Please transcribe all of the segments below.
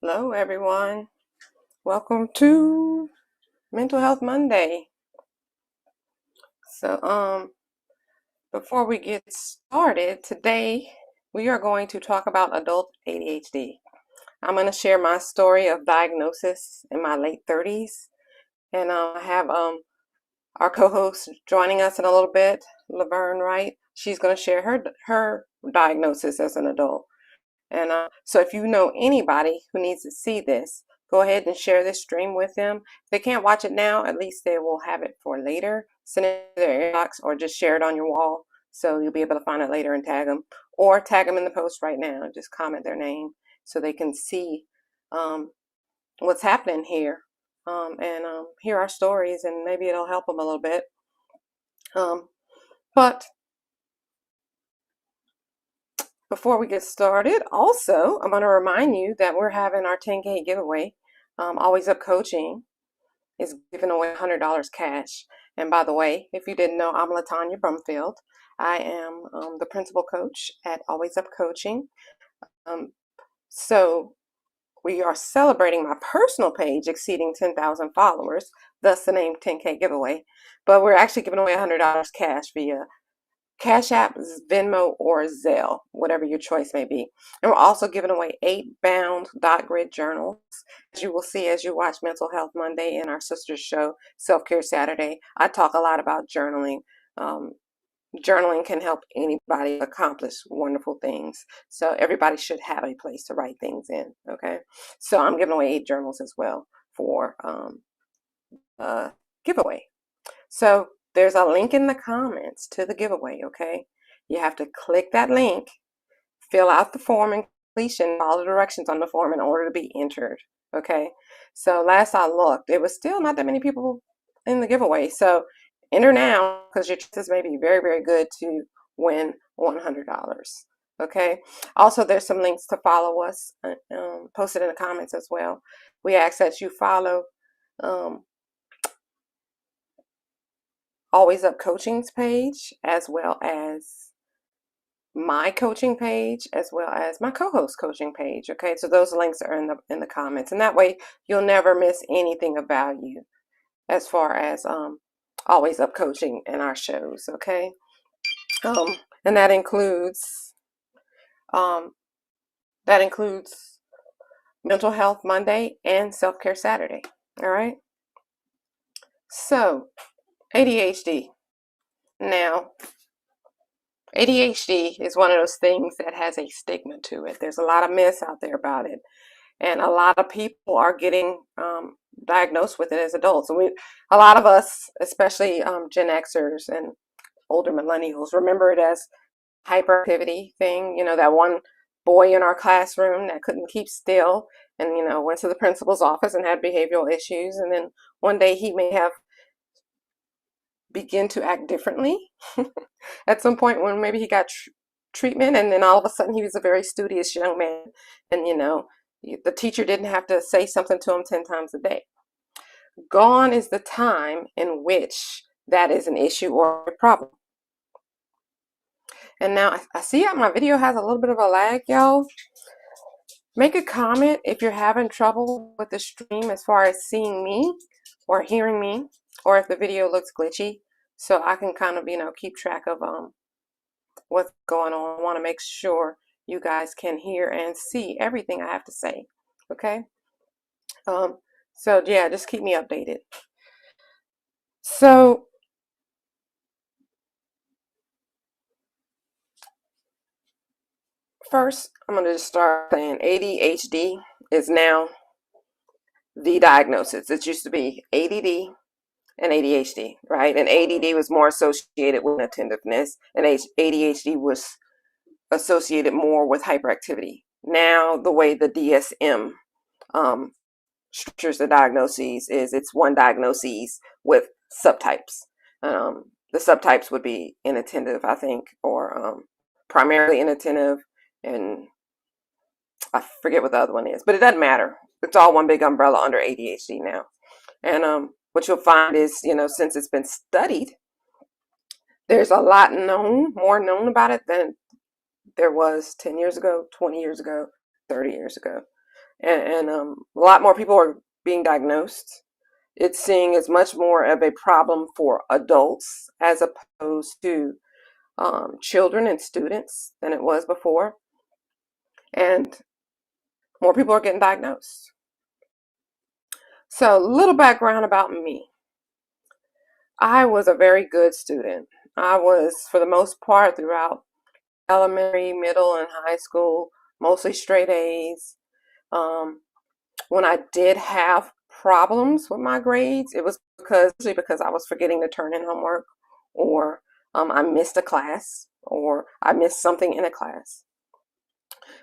Hello, everyone. Welcome to Mental Health Monday. So, before we get started, today we are going to talk about adult ADHD. I'm going to share my story of diagnosis in my late 30s, and I have our co-host joining us in a little bit, Laverne, right? She's going to share her diagnosis as an adult. And so if you know anybody who needs to see this, go ahead and share this stream with them. If they can't watch it now, at least they will have it for later. Send it to their inbox or just share it on your wall so you'll be able to find it later and tag them. Or tag them in the post right now. Just comment their name so they can see what's happening here and hear our stories, and maybe it'll help them a little bit. But before we get started, also, I'm going to remind you that we're having our 10K giveaway. Always Up Coaching is giving away $100 cash. And by the way, if you didn't know, I'm Latonya Brumfield. I am the principal coach at Always Up Coaching. So we are celebrating my personal page exceeding 10,000 followers, thus the name 10K giveaway. But we're actually giving away $100 cash via Cash App, Venmo, or Zelle, whatever your choice may be. And we're also giving away 8 bound dot grid journals. As you will see as you watch Mental Health Monday and our sister's show, Self-Care Saturday, I talk a lot about journaling. Journaling can help anybody accomplish wonderful things. So everybody should have a place to write things in, okay? So I'm giving away 8 journals as well for giveaway. So there's a link in the comments to the giveaway, okay? You have to click that link, fill out the form and completion, follow the directions on the form in order to be entered, okay? So last I looked, it was still not that many people in the giveaway. So enter now because your chances may be very, very good to win $100, okay? Also, there's some links to follow us posted in the comments as well. We ask that you follow Always Up Coaching's page, as well as my coaching page, as well as my co-host coaching page. Okay, so those links are in the comments, and that way you'll never miss anything of value as far as Always Up Coaching and our shows. Okay, and that includes Mental Health Monday and Self-Care Saturday. All right, so ADHD. Now, ADHD is one of those things that has a stigma to it. There's a lot of myths out there about it, and a lot of people are getting diagnosed with it as adults. And a lot of us, especially Gen Xers and older millennials, remember it as hyperactivity thing. You know, that one boy in our classroom that couldn't keep still and, went to the principal's office and had behavioral issues. And then one day he may have begin to act differently at some point when maybe he got treatment, and then all of a sudden he was a very studious young man, and the teacher didn't have to say something to him 10 times a day. Gone is the time in which that is an issue or a problem. And now I see my video has a little bit of a lag, y'all. Make a comment if you're having trouble with the stream as far as seeing me or hearing me, or if the video looks glitchy, so I can kind of, keep track of what's going on. I want to make sure you guys can hear and see everything I have to say. Okay? So yeah, just keep me updated. So first, I'm going to just start saying ADHD is now the diagnosis. It used to be ADD and ADHD, right? And ADD was more associated with attentiveness, and ADHD was associated more with hyperactivity. Now, the way the DSM structures the diagnoses is it's one diagnosis with subtypes. The subtypes would be inattentive, I think, or primarily inattentive, and I forget what the other one is, but it doesn't matter. It's all one big umbrella under ADHD now. And what you'll find is, since it's been studied, there's a lot more known about it than there was 10 years ago, 20 years ago, 30 years ago. and a lot more people are being diagnosed. It's seeing as much more of a problem for adults as opposed to children and students than it was before. And more people are getting diagnosed. So, a little background about me. I was a very good student. I was, for the most part, throughout elementary, middle, and high school, mostly straight A's. Um, when I did have problems with my grades, it was usually because I was forgetting to turn in homework, or I missed a class, or I missed something in a class.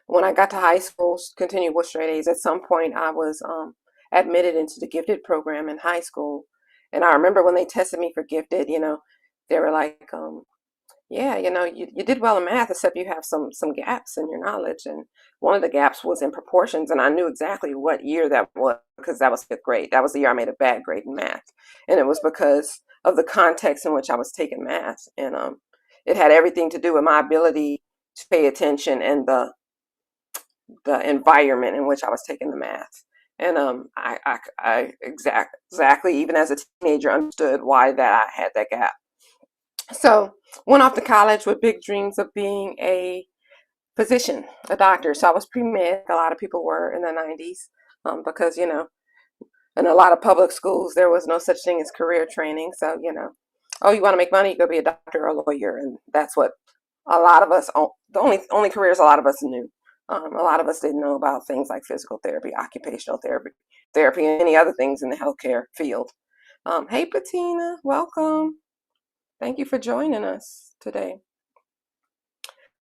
When I got to high school, continued with straight A's, at some point I was admitted into the gifted program in high school. And I remember when they tested me for gifted, they were like, yeah, you did well in math, except you have some gaps in your knowledge. And one of the gaps was in proportions, and I knew exactly what year that was because that was fifth grade. That was the year I made a bad grade in math, and it was because of the context in which I was taking math, and it had everything to do with my ability to pay attention and the environment in which I was taking the math. And I exactly, even as a teenager, understood why that I had that gap. So went off to college with big dreams of being a physician, a doctor. So I was pre-med, a lot of people were in the 90s, because, in a lot of public schools, there was no such thing as career training. So, oh, you want to make money, you go be a doctor or a lawyer. And that's what a lot of us, the only careers a lot of us knew. A lot of us didn't know about things like physical therapy, occupational therapy, and any other things in the healthcare field. Hey, Patina, welcome. Thank you for joining us today.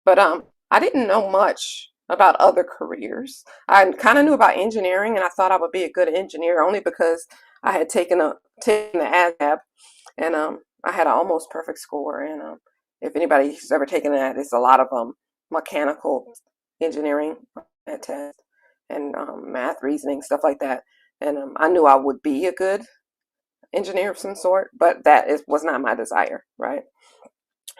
But I didn't know much about other careers. I kind of knew about engineering, and I thought I would be a good engineer only because I had taken the ASVAB, and I had an almost perfect score. And if anybody's ever taken that, it's a lot of mechanical engineering test and math, reasoning, stuff like that. And I knew I would be a good engineer of some sort, but was not my desire, right?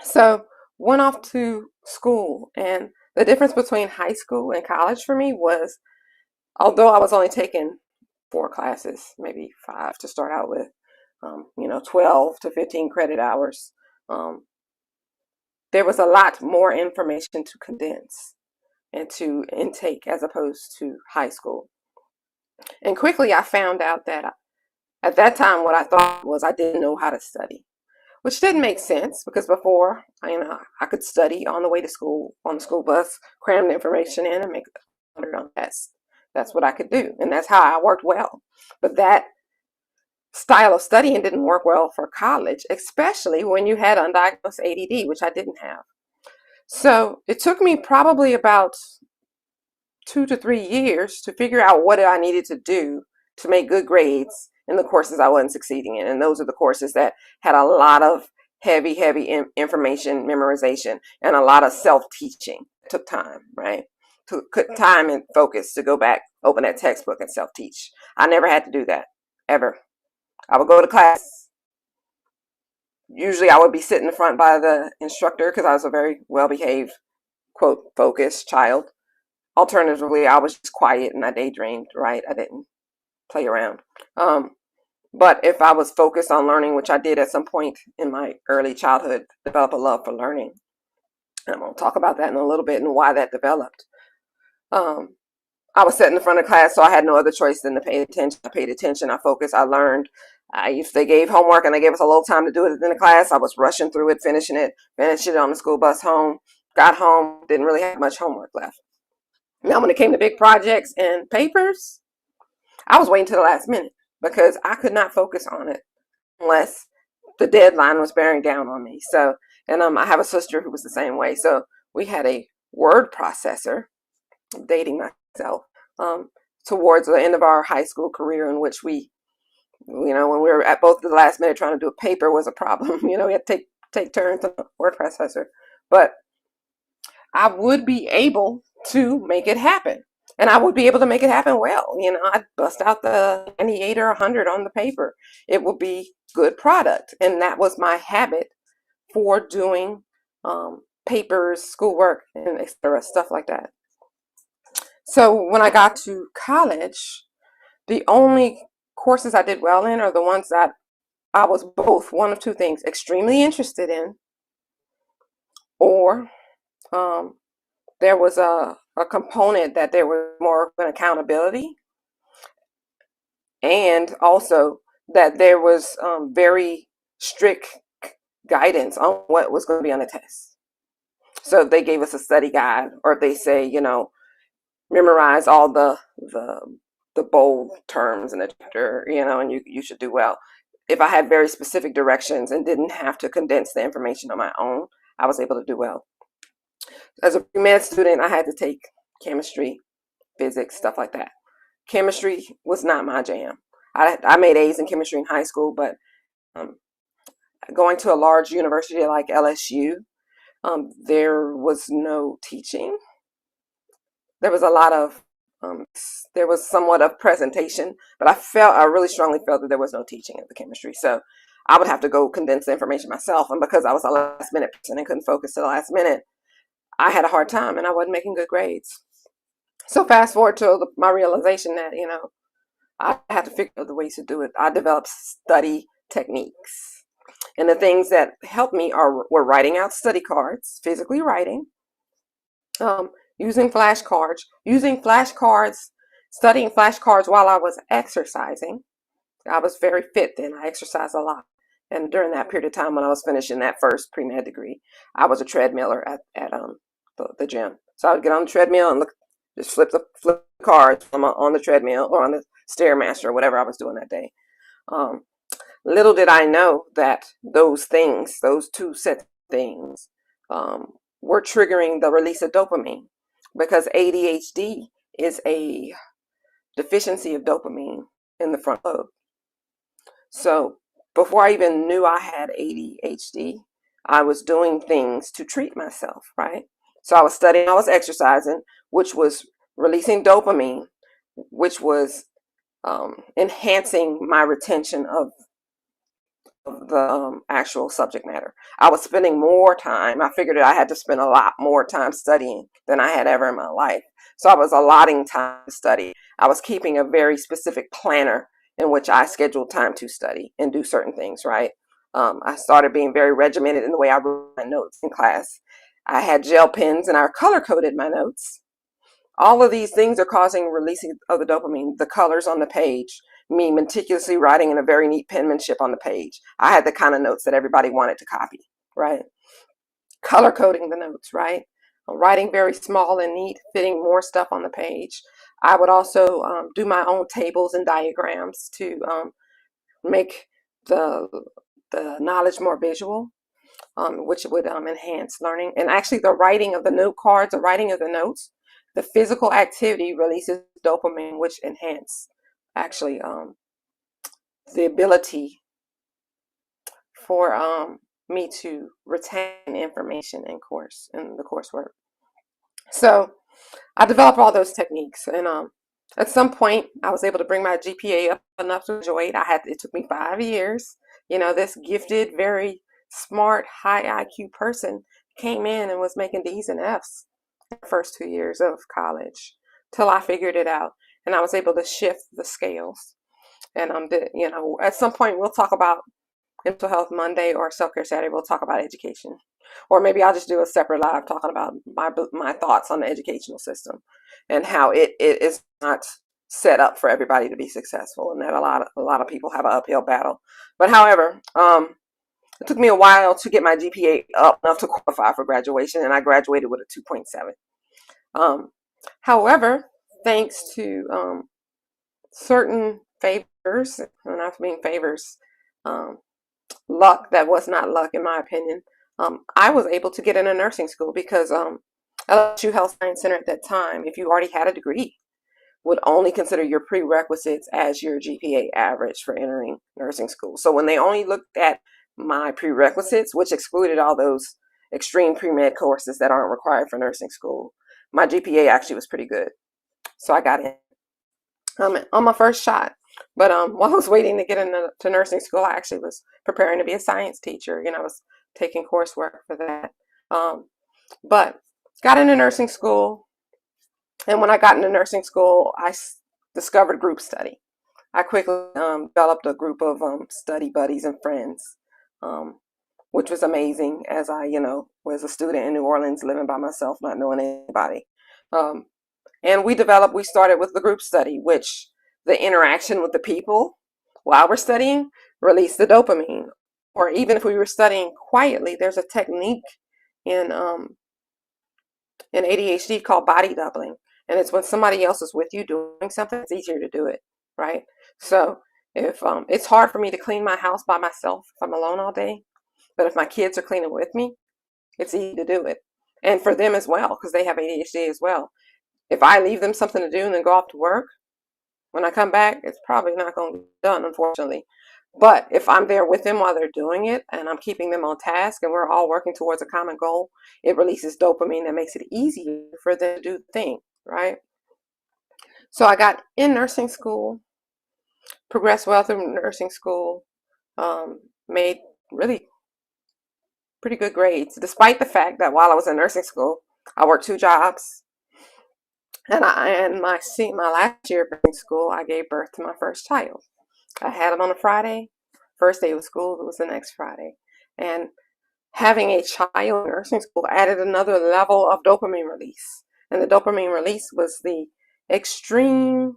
So went off to school, and the difference between high school and college for me was, although I was only taking 4 classes, maybe 5 to start out with, 12 to 15 credit hours, there was a lot more information to condense and to intake as opposed to high school. And quickly I found out that at that time what I thought was I didn't know how to study, which didn't make sense because before, I could study on the way to school, on the school bus, cram the information in and make 100 on tests. That's what I could do, and that's how I worked well. But that style of studying didn't work well for college, especially when you had undiagnosed ADD, which I didn't have. So it took me probably about 2 to 3 years to figure out what I needed to do to make good grades in the courses I wasn't succeeding in. And those are the courses that had a lot of heavy information memorization and a lot of self-teaching. It took time, right? Took time and focus to go back, open that textbook and self-teach. I never had to do that, ever. I would go to class. Usually I would be sitting in the front by the instructor because I was a very well-behaved, quote, focused child. Alternatively, I was just quiet and I daydreamed, right? I didn't play around. But if I was focused on learning, which I did at some point in my early childhood, develop a love for learning. And I'm going to talk about that in a little bit and why that developed. I was sitting in the front of class, so I had no other choice than to pay attention. I paid attention, I focused, I learned. If they gave homework and they gave us a little time to do it in the class, I was rushing through it, finishing it on the school bus home. Got home, didn't really have much homework left. Now, when it came to big projects and papers, I was waiting to the last minute because I could not focus on it unless the deadline was bearing down on me. So, and I have a sister who was the same way. So we had a word processor, dating myself, towards the end of our high school career, in which we, when we were at both the last minute trying to do a paper was a problem. We had to take turns on the word processor. But I would be able to make it happen. And I would be able to make it happen well. I'd bust out the 98 or 100 on the paper. It would be good product. And that was my habit for doing papers, schoolwork, and etc., stuff like that. So when I got to college, the only courses I did well in are the ones that I was both one of two things: extremely interested in, or um, there was a component that there was more of an accountability, and also that there was very strict guidance on what was going to be on the test. So if they gave us a study guide, or if they say, memorize all the the bold terms in the chapter, and you should do well. If I had very specific directions and didn't have to condense the information on my own, I was able to do well. As a pre-med student, I had to take chemistry, physics, stuff like that. Chemistry was not my jam. I made A's in chemistry in high school, but um, going to a large university like LSU, there was no teaching. There was a lot of, there was somewhat of presentation, but I really strongly felt that there was no teaching of the chemistry. So I would have to go condense the information myself. And because I was a last minute person and couldn't focus to the last minute, I had a hard time and I wasn't making good grades. So fast forward to my realization that, I had to figure out the ways to do it. I developed study techniques. And the things that helped me were writing out study cards, physically writing, using flashcards, studying flashcards while I was exercising. I was very fit then. I exercised a lot. And during that period of time when I was finishing that first pre-med degree, I was a treadmiller at the gym. So I would get on the treadmill and just flip the cards on the treadmill or on the Stairmaster or whatever I was doing that day. Little did I know that those two sets of things, were triggering the release of dopamine, because ADHD is a deficiency of dopamine in the front lobe. So before I even knew I had ADHD, I was doing things to treat myself, right? So I was studying, I was exercising, which was releasing dopamine, which was enhancing my retention of the actual subject matter. I was spending more time. I figured that I had to spend a lot more time studying than I had ever in my life. So I was allotting time to study. I was keeping a very specific planner in which I scheduled time to study and do certain things, right? I started being very regimented in the way I wrote my notes in class. I had gel pens and I color coded my notes. All of these things are causing releasing of the dopamine. The colors on the page, me meticulously writing in a very neat penmanship on the page. I had the kind of notes that everybody wanted to copy, right? Color coding the notes, right? Writing very small and neat, fitting more stuff on the page. I would also do my own tables and diagrams to make the knowledge more visual, which would enhance learning. And actually the writing of the note cards, the writing of the notes, the physical activity releases dopamine, which enhance actually the ability for me to retain information in the coursework. So I developed all those techniques, and at some point I was able to bring my GPA up enough to graduate. It took me 5 years. This gifted, very smart, high IQ person came in and was making D's and F's in the first 2 years of college till I figured it out, and I was able to shift the scales. And at some point we'll talk about Mental Health Monday or Self Care Saturday. We'll talk about education, or maybe I'll just do a separate live talking about my thoughts on the educational system and how it is not set up for everybody to be successful, and that a lot of people have an uphill battle. But however, it took me a while to get my GPA up enough to qualify for graduation, and I graduated with a 2.7. However, thanks to certain favors, and I mean favors, luck that was not luck in my opinion, I was able to get into nursing school because LSU Health Science Center at that time, if you already had a degree, would only consider your prerequisites as your GPA average for entering nursing school. So when they only looked at my prerequisites, which excluded all those extreme pre-med courses that aren't required for nursing school, my GPA actually was pretty good. So I got in on my first shot. But while I was waiting to get into nursing school, I actually was preparing to be a science teacher. I was taking coursework for that. But got into nursing school, And when I got into nursing school, I discovered group study. I quickly developed a group of study buddies and friends, um, which was amazing as I, was a student in New Orleans living by myself, not knowing anybody. Um, and we started with the group study, which the interaction with the people while we're studying released the dopamine. Or even if we were studying quietly, there's a technique in in ADHD called body doubling. And it's when somebody else is with you doing something, it's easier to do it, right? So if it's hard for me to clean my house by myself if I'm alone all day, but if my kids are cleaning with me, it's easy to do it. And for them as well, because they have ADHD as well. If I leave them something to do and then go off to work, when I come back, it's probably not going to be done, unfortunately. But if I'm there with them while they're doing it and I'm keeping them on task and we're all working towards a common goal, it releases dopamine that makes it easier for them to do the thing, right? So I got in nursing school, progressed well through nursing school, made really pretty good grades, despite the fact that while I was in nursing school, I worked 2 jobs. And my last year of nursing school, I gave birth to my first child. I had him on a Friday. First day of school was the next Friday. And having a child in nursing school added another level of dopamine release. And the dopamine release was the extreme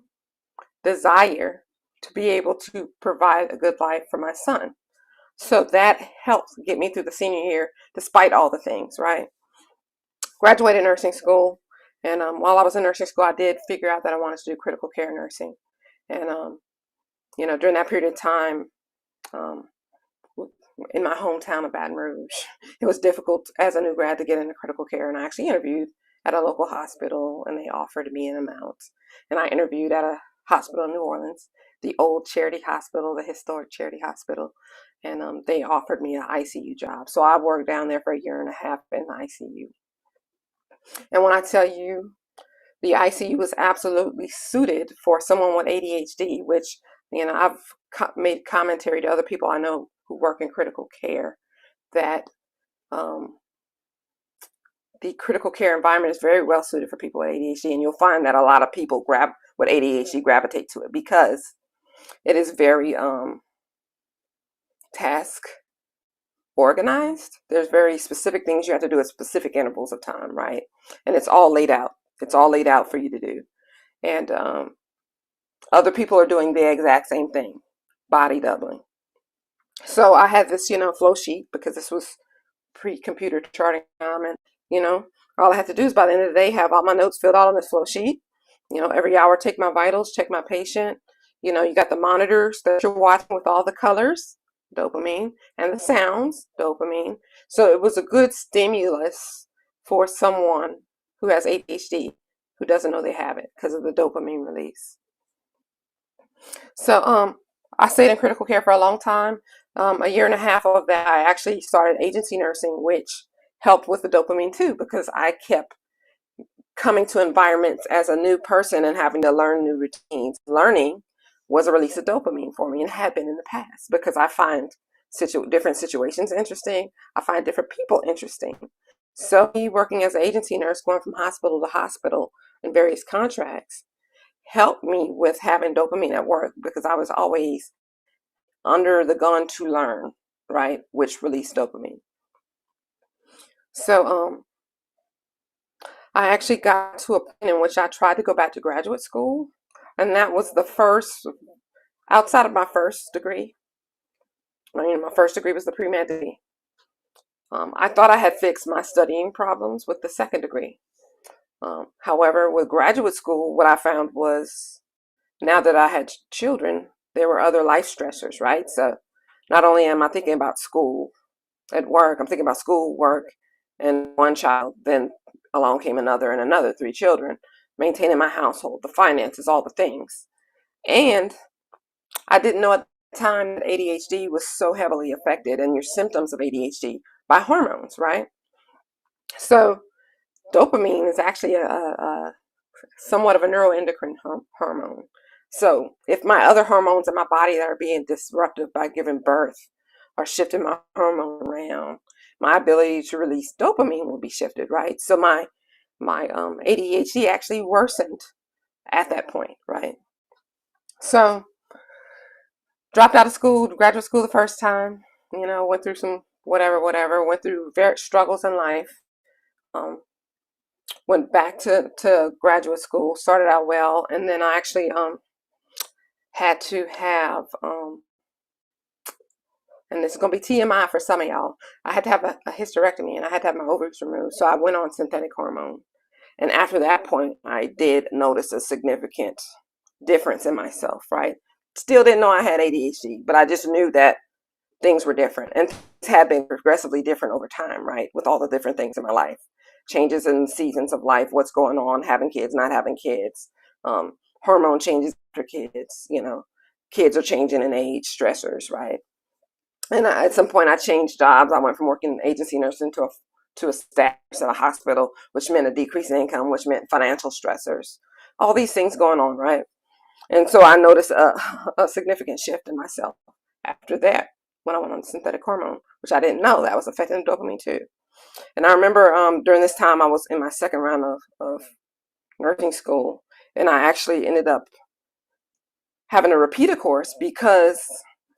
desire to be able to provide a good life for my son. So that helped get me through the senior year despite all the things, right? Graduated nursing school. And while I was in nursing school, I did figure out that I wanted to do critical care nursing. And, during that period of time, um, in my hometown of Baton Rouge, it was difficult as a new grad to get into critical care. And I actually interviewed at a local hospital and they offered me an amount. And I interviewed at a hospital in New Orleans, the old charity hospital, the historic charity hospital. And they offered me an ICU job. So I worked down there for a year and a half in the ICU. And when I tell you the ICU was absolutely suited for someone with ADHD, which, I've made commentary to other people I know who work in critical care that um, the critical care environment is very well suited for people with ADHD. And you'll find that a lot of people with ADHD gravitate to it because it is very task organized. There's very specific things you have to do at specific intervals of time, right? And it's all laid out. It's all laid out for you to do. And other people are doing the exact same thing, body doubling. So I had this, flow sheet because this was pre-computer charting time, and all I had to do is by the end of the day have all my notes filled out on this flow sheet. Every hour take my vitals, check my patient. You got the monitors that you're watching with all the colors, dopamine, and the sounds, dopamine. So it was a good stimulus for someone who has ADHD who doesn't know they have it because of the dopamine release. So I stayed in critical care for a long time. A year and a half of that, I actually started agency nursing, which helped with the dopamine too, because I kept coming to environments as a new person and having to learn new routines. Learning was a release of dopamine for me and had been in the past because I find different situations interesting. I find different people interesting. So me working as an agency nurse, going from hospital to hospital in various contracts, helped me with having dopamine at work because I was always under the gun to learn, right? Which released dopamine. So I actually got to a point in which I tried to go back to graduate school, and that was the first, outside of my first degree. My first degree was the pre-med degree. I thought I had fixed my studying problems with the second degree. However, with graduate school, what I found was now that I had children, there were other life stressors, right? So not only am I thinking about school at work, I'm thinking about school, work, and one child. Then along came another and another, 3 children, maintaining my household, the finances, all the things. And I didn't know at the time that ADHD was so heavily affected and your symptoms of ADHD by hormones, right? So dopamine is actually a somewhat of a neuroendocrine hormone. So if my other hormones in my body that are being disrupted by giving birth are shifting my hormone around, my ability to release dopamine will be shifted, right? So my my ADHD actually worsened at that point, right? So dropped out of school, graduate school the first time, went through some whatever, went through various struggles in life. Went back to graduate school, started out well, and then I actually had to have, and this is going to be TMI for some of y'all, I had to have a hysterectomy and I had to have my ovaries removed. So I went on synthetic hormone. And after that point, I did notice a significant difference in myself, right? Still didn't know I had ADHD, but I just knew that things were different, and things have been progressively different over time, right? With all the different things in my life, changes in seasons of life, what's going on, having kids, not having kids, hormone changes after kids, kids are changing in age, stressors, right? And at some point I changed jobs. I went from working agency nursing to a staff nurse at a hospital, which meant a decrease in income, which meant financial stressors, all these things going on, right? And so I noticed a significant shift in myself after that when I went on synthetic hormone, which I didn't know that was affecting the dopamine too. And I remember during this time I was in my second round of nursing school, and I actually ended up having to repeat a course because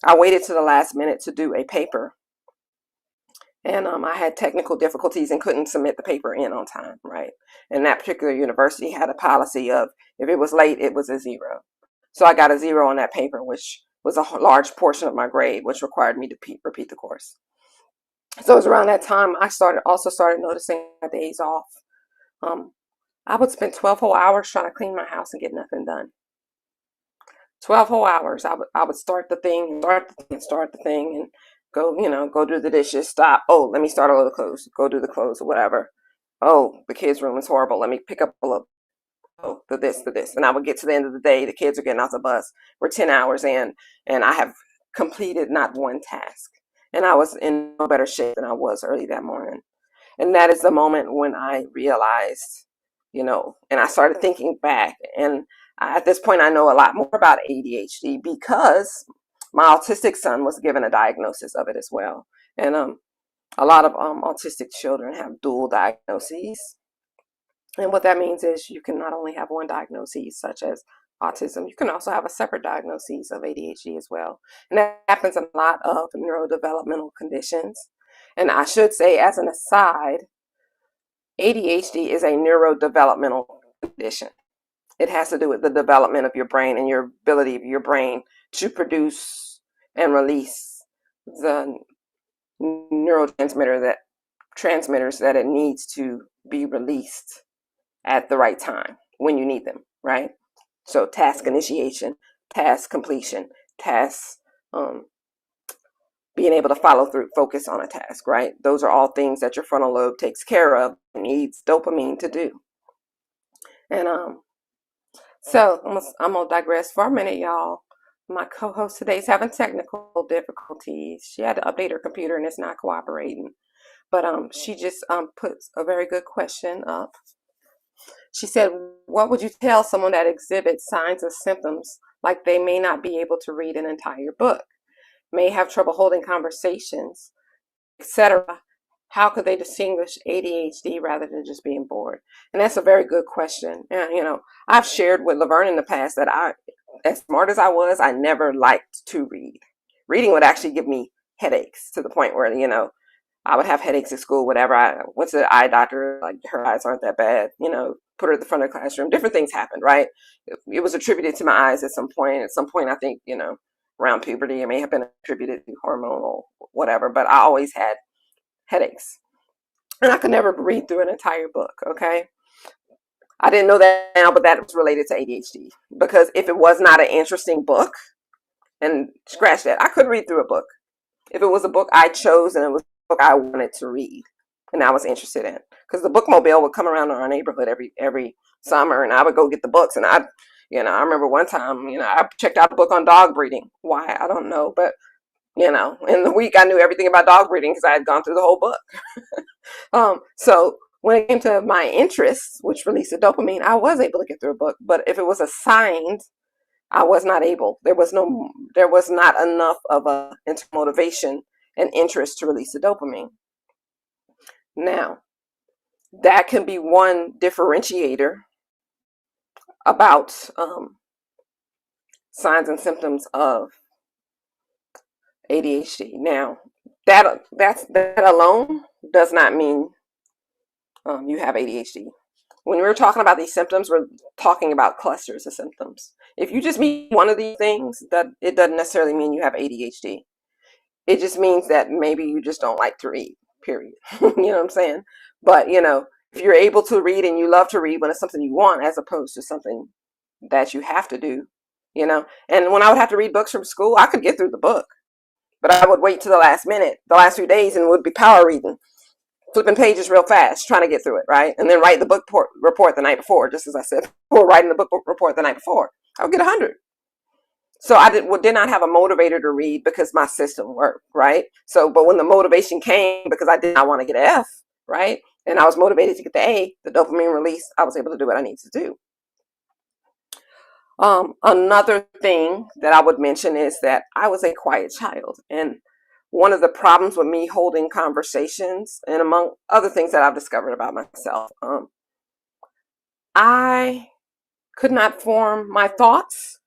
I waited to the last minute to do a paper. And I had technical difficulties and couldn't submit the paper in on time, right? And that particular university had a policy of if it was late, it was a 0. So I got a 0 on that paper, which was a large portion of my grade, which required me to repeat the course. So it was around that time I also started noticing my days off. I would spend 12 whole hours trying to clean my house and get nothing done. 12 whole hours. I would start the thing, and go do the dishes, stop. Oh, let me start all the clothes, go do the clothes or whatever. Oh, the kids' room is horrible. Let me pick up a little, oh, the this. And I would get to the end of the day, the kids are getting off the bus. We're 10 hours in, and I have completed not one task. And I was in no better shape than I was early that morning. And that is the moment when I realized, and I started thinking back. And at this point, I know a lot more about ADHD because my autistic son was given a diagnosis of it as well. And a lot of autistic children have dual diagnoses. And what that means is you can not only have one diagnosis, such as autism, you can also have a separate diagnosis of ADHD as well. And that happens in a lot of neurodevelopmental conditions. And I should say, as an aside, ADHD is a neurodevelopmental condition. It has to do with the development of your brain and your ability of your brain to produce and release the transmitters that it needs to be released at the right time when you need them, right? So task initiation, task completion, task being able to follow through, focus on a task, right? Those are all things that your frontal lobe takes care of and needs dopamine to do. And so I'm gonna digress for a minute, y'all. My co-host today is having technical difficulties. She had to update her computer and it's not cooperating. But she just puts a very good question up. She said, what would you tell someone that exhibits signs or symptoms like they may not be able to read an entire book, may have trouble holding conversations, etc.? How could they distinguish ADHD rather than just being bored? And that's a very good question. And, I've shared with Laverne in the past that as smart as I was, I never liked to read. Reading would actually give me headaches to the point where, I would have headaches at school, whatever. I went to the eye doctor, like her eyes aren't that bad, put her at the front of the classroom. Different things happened, right? It was attributed to my eyes at some point. At some point, I think, around puberty, it may have been attributed to hormonal, whatever, but I always had headaches. And I could never read through an entire book, okay? I didn't know that now, but that was related to ADHD. Because if it was not an interesting book, and scratch that, I could read through a book. If it was a book I chose and it was a book I wanted to read and I was interested in. Because the bookmobile would come around our neighborhood every summer, and I would go get the books. And I remember one time, I checked out a book on dog breeding. Why? I don't know. But in the week I knew everything about dog breeding because I had gone through the whole book. So when it came to my interests, which released the dopamine, I was able to get through a book. But if it was assigned, I was not able. There was not enough of a motivation and interest to release the dopamine. Now, that can be one differentiator about signs and symptoms of ADHD. Now, that alone does not mean you have ADHD. When we're talking about these symptoms, we're talking about clusters of symptoms. If you just meet one of these things, that it doesn't necessarily mean you have ADHD. It just means that maybe you just don't like to read, period. You know what I'm saying? But, if you're able to read and you love to read when it's something you want as opposed to something that you have to do, and when I would have to read books from school, I could get through the book, but I would wait to the last minute, the last few days, and would be power reading, flipping pages real fast, trying to get through it, right? And then write the book report the night before, just as I said, before writing the book report the night before. I would get 100. So I did not have a motivator to read because my system worked, right? So, but when the motivation came, because I did not want to get an F, right? And I was motivated to get the A, the dopamine release, I was able to do what I need to do. Another thing that I would mention is that I was a quiet child. And one of the problems with me holding conversations, and among other things that I've discovered about myself, I could not form my thoughts,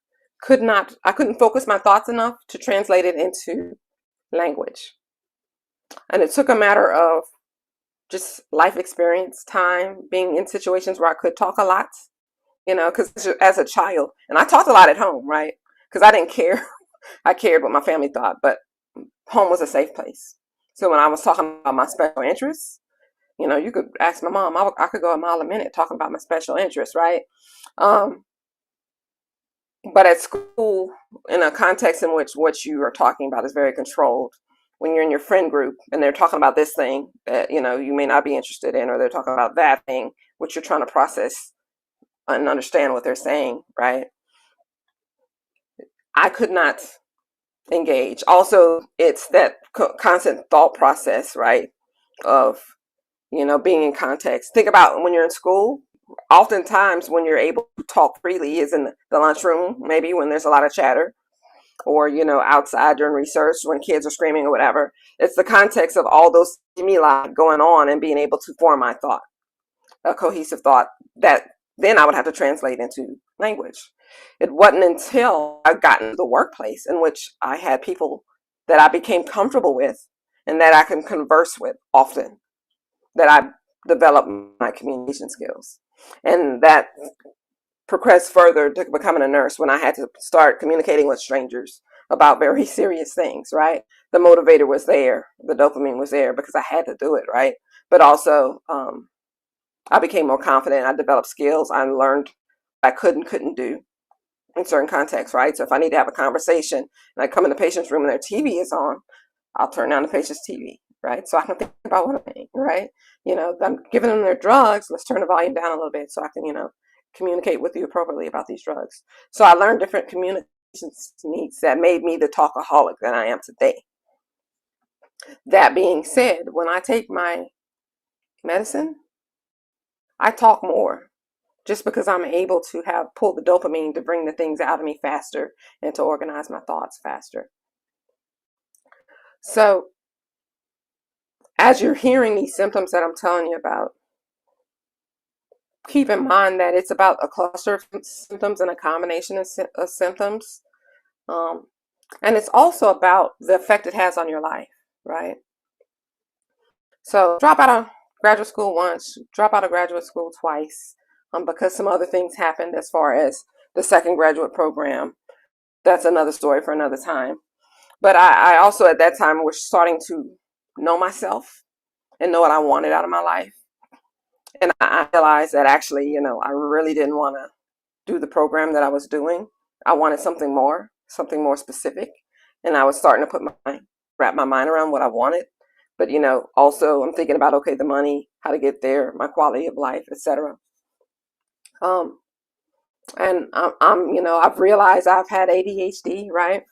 I couldn't focus my thoughts enough to translate it into language. And it took a matter of just life experience, time, being in situations where I could talk a lot, because as a child, and I talked a lot at home, right? Because I didn't care. I cared what my family thought, but home was a safe place. So when I was talking about my special interests, you could ask my mom, I could go a mile a minute talking about my special interests, right? But at school, in a context in which what you are talking about is very controlled, when you're in your friend group and they're talking about this thing that, you may not be interested in, or they're talking about that thing, which you're trying to process and understand what they're saying, right? I could not engage. Also, it's that constant thought process, right? Of, being in context. Think about when you're in school, oftentimes when you're able to talk freely is in the lunchroom, maybe when there's a lot of chatter, or, outside during research when kids are screaming or whatever. It's the context of all those stimuli going on and being able to form my thought, a cohesive thought that then I would have to translate into language. It wasn't until I got into the workplace in which I had people that I became comfortable with and that I can converse with often that I developed my communication skills. And that progressed further to becoming a nurse when I had to start communicating with strangers about very serious things, right? The motivator was there. The dopamine was there because I had to do it, right? But also, I became more confident. I developed skills. I learned I couldn't do in certain contexts, right? So if I need to have a conversation and I come in the patient's room and their TV is on, I'll turn down the patient's TV, right? So I can think about what I'm saying, right? I'm giving them their drugs. Let's turn the volume down a little bit so I can, communicate with you appropriately about these drugs. So I learned different communication needs that made me the talkaholic that I am today. That being said, when I take my medicine, I talk more just because I'm able to have pulled the dopamine to bring the things out of me faster and to organize my thoughts faster. So as you're hearing these symptoms that I'm telling you about, keep in mind that it's about a cluster of symptoms and a combination of symptoms. And it's also about the effect it has on your life, right? So drop out of graduate school once, drop out of graduate school twice, because some other things happened as far as the second graduate program. That's another story for another time. But I also at that time was starting to know myself and know what I wanted out of my life. And I realized that actually, I really didn't want to do the program that I was doing. I wanted something more specific. And I was starting to wrap my mind around what I wanted. But, also I'm thinking about, okay, the money, how to get there, my quality of life, etc. And I've realized I've had ADHD, right?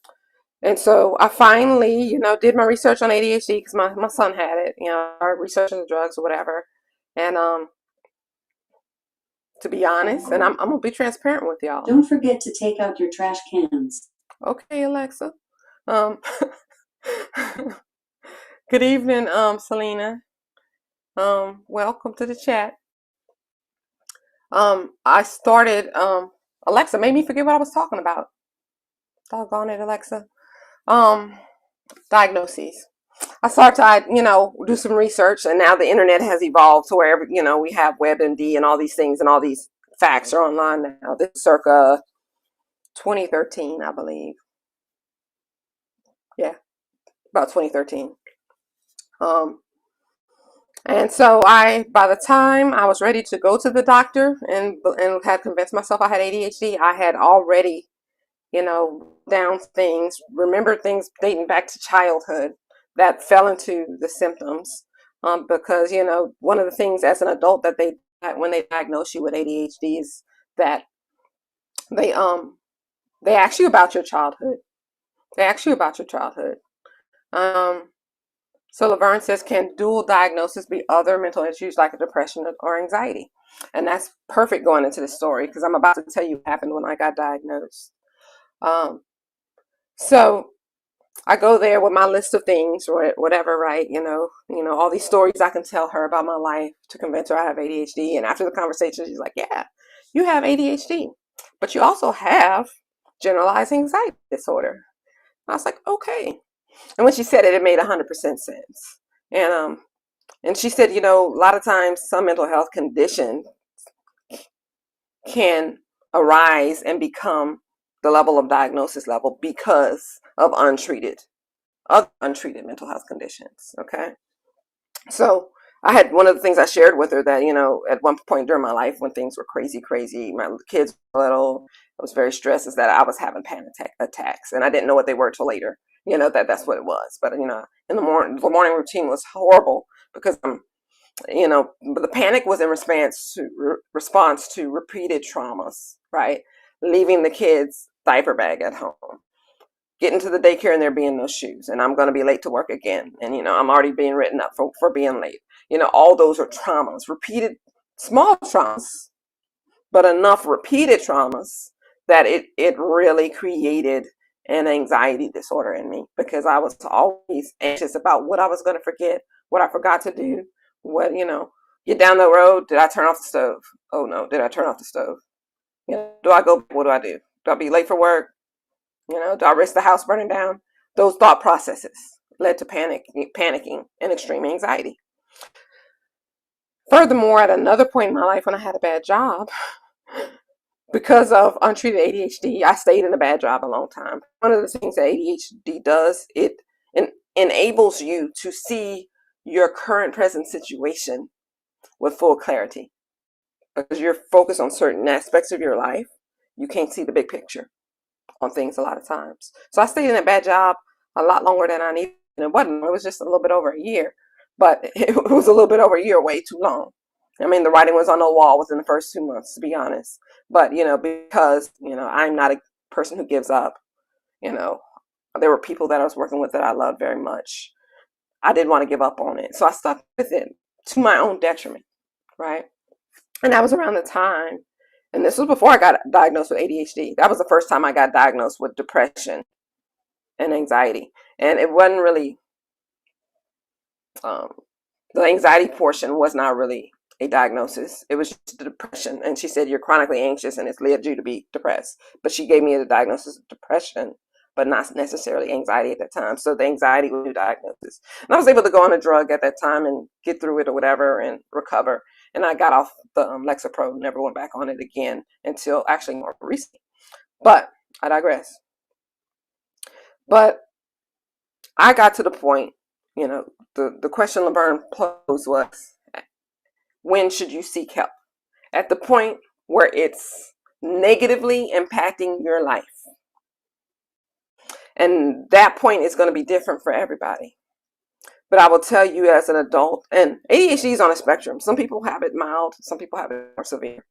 And so I finally, did my research on ADHD because my son had it, researching the drugs or whatever. And to be honest, and I'm gonna be transparent with y'all. Don't forget to take out your trash cans. Okay, Alexa. Good evening, Selena. Welcome to the chat. I started, Alexa made me forget what I was talking about. Doggone it, Alexa. Um, Diagnoses. I started to, do some research, and now the internet has evolved to where, we have WebMD and all these things, and all these facts are online now. This is circa 2013, I believe. Yeah, about 2013. Um, and so by the time I was ready to go to the doctor and had convinced myself I had ADHD, I had already, down things, remembered things dating back to childhood that fell into the symptoms. Because, one of the things as an adult that when they diagnose you with ADHD is that they, they ask you about your childhood. They ask you about your childhood. Um, So Laverne says, can dual diagnosis be other mental issues like a depression or anxiety? And that's perfect going into the story because I'm about to tell you what happened when I got diagnosed. Um, so I go there with my list of things or whatever, right? All these stories I can tell her about my life to convince her I have ADHD. And after the conversation, she's like, yeah, you have ADHD, but you also have generalized anxiety disorder. I was like, okay. And when she said it, it made 100% sense. And she said, a lot of times some mental health condition can arise and become the level of diagnosis level because of untreated mental health conditions. Okay. So I had one of the things I shared with her that, at one point during my life when things were crazy, crazy, my kids were little, I was very stressed, is that I was having panic attacks and I didn't know what they were till later, that's what it was. But, in the morning routine was horrible because the panic was in response to repeated traumas, right? Leaving the kids diaper bag at home, getting to the daycare and there being no shoes, and I'm going to be late to work again, and I'm already being written up for being late. All those are traumas, repeated small traumas, but enough repeated traumas that it really created an anxiety disorder in me because I was always anxious about what I was going to forget, what I forgot to do, what, get down the road. Did I turn off the stove? Oh no, did I turn off the stove? Do I go, what do I do? Do I be late for work? Do I risk the house burning down? Those thought processes led to panicking, and extreme anxiety. Furthermore, at another point in my life when I had a bad job, because of untreated ADHD, I stayed in a bad job a long time. One of the things that ADHD does, it enables you to see your current present situation with full clarity. Because you're focused on certain aspects of your life, you can't see the big picture on things a lot of times. So I stayed in a bad job a lot longer than I needed. And it was just a little bit over a year, but it was a little bit over a year, way too long. I mean, the writing was on the wall within the first 2 months, to be honest. But, because, I'm not a person who gives up, you know, there were people that I was working with that I loved very much. I didn't want to give up on it. So I stuck with it to my own detriment, right? And that was around the time, and this was before I got diagnosed with ADHD. That was the first time I got diagnosed with depression and anxiety. And it wasn't really, um, the anxiety portion was not really a diagnosis. It was just the depression. And she said, you're chronically anxious and it's led you to be depressed. But she gave me a diagnosis of depression, but not necessarily anxiety at that time. So the anxiety was a new diagnosis. And I was able to go on a drug at that time and get through it or whatever and recover. And I got off the Lexapro, never went back on it again until actually more recently. But I digress. But I got to the point, the question Laverne posed was, when should you seek help? At the point where it's negatively impacting your life. And that point is going to be different for everybody. But I will tell you as an adult, and ADHD is on a spectrum. Some people have it mild, some people have it more severe.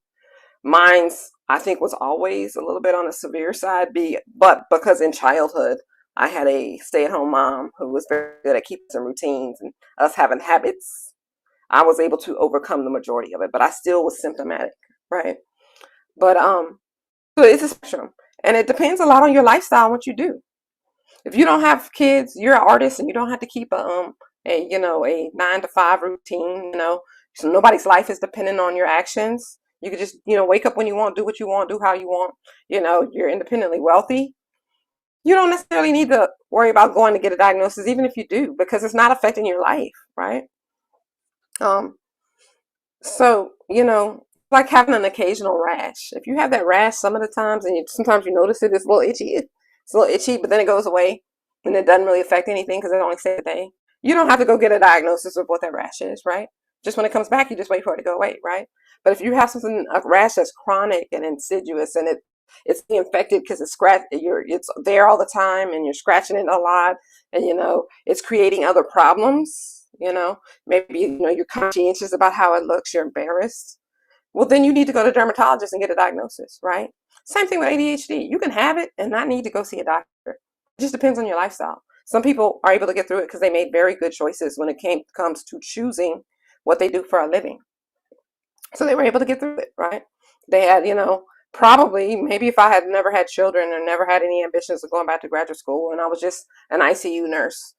Mine's, I think, was always a little bit on the severe side, but because in childhood, I had a stay-at-home mom who was very good at keeping some routines and us having habits, I was able to overcome the majority of it, but I still was symptomatic, right? But so it's a spectrum, and it depends a lot on your lifestyle and what you do. If you don't have kids, you're an artist, and you don't have to keep a 9 to 5 routine, so nobody's life is dependent on your actions. You could just, wake up when you want, do what you want, do how you want. You're independently wealthy. You don't necessarily need to worry about going to get a diagnosis, even if you do, because it's not affecting your life, right? Um, so, like having an occasional rash. If you have that rash some of the times, and sometimes you notice it's a little itchy, it's a little itchy, but then it goes away, and it doesn't really affect anything because it only stays a day. You don't have to go get a diagnosis of what that rash is, right? Just when it comes back, you just wait for it to go away, right? But if you have a rash that's chronic and insidious, and it's infected because it's there all the time, and you're scratching it a lot, and it's creating other problems. Maybe you're conscientious about how it looks, you're embarrassed. Well, then you need to go to a dermatologist and get a diagnosis, right? Same thing with ADHD. You can have it and not need to go see a doctor. It just depends on your lifestyle. Some people are able to get through it because they made very good choices when it comes to choosing what they do for a living. So they were able to get through it, right? They had, probably maybe if I had never had children or never had any ambitions of going back to graduate school, and I was just an ICU nurse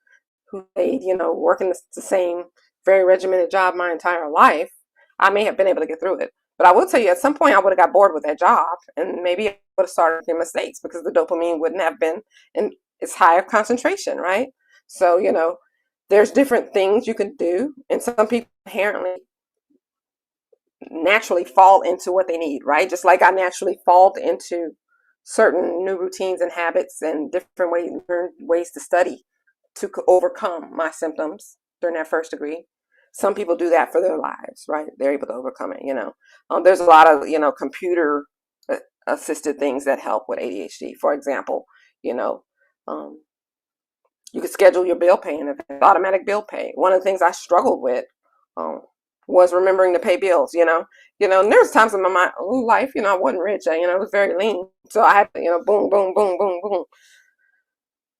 who stayed, working the same very regimented job my entire life, I may have been able to get through it. But I will tell you, at some point, I would have got bored with that job, and maybe I would have started making mistakes because the dopamine wouldn't have been in its higher concentration, right? So, there's different things you can do, and some people inherently naturally fall into what they need, right? Just like I naturally fall into certain new routines and habits and different ways to study to overcome my symptoms during that first degree. Some people do that for their lives, right? They're able to overcome it. There's a lot of, computer assisted things that help with ADHD. For example, you know, um, you could schedule your bill paying, automatic bill pay. One of the things I struggled with um, was remembering to pay bills. And there was times in my life, I wasn't rich. I was very lean, so I had to, boom, boom, boom, boom, boom.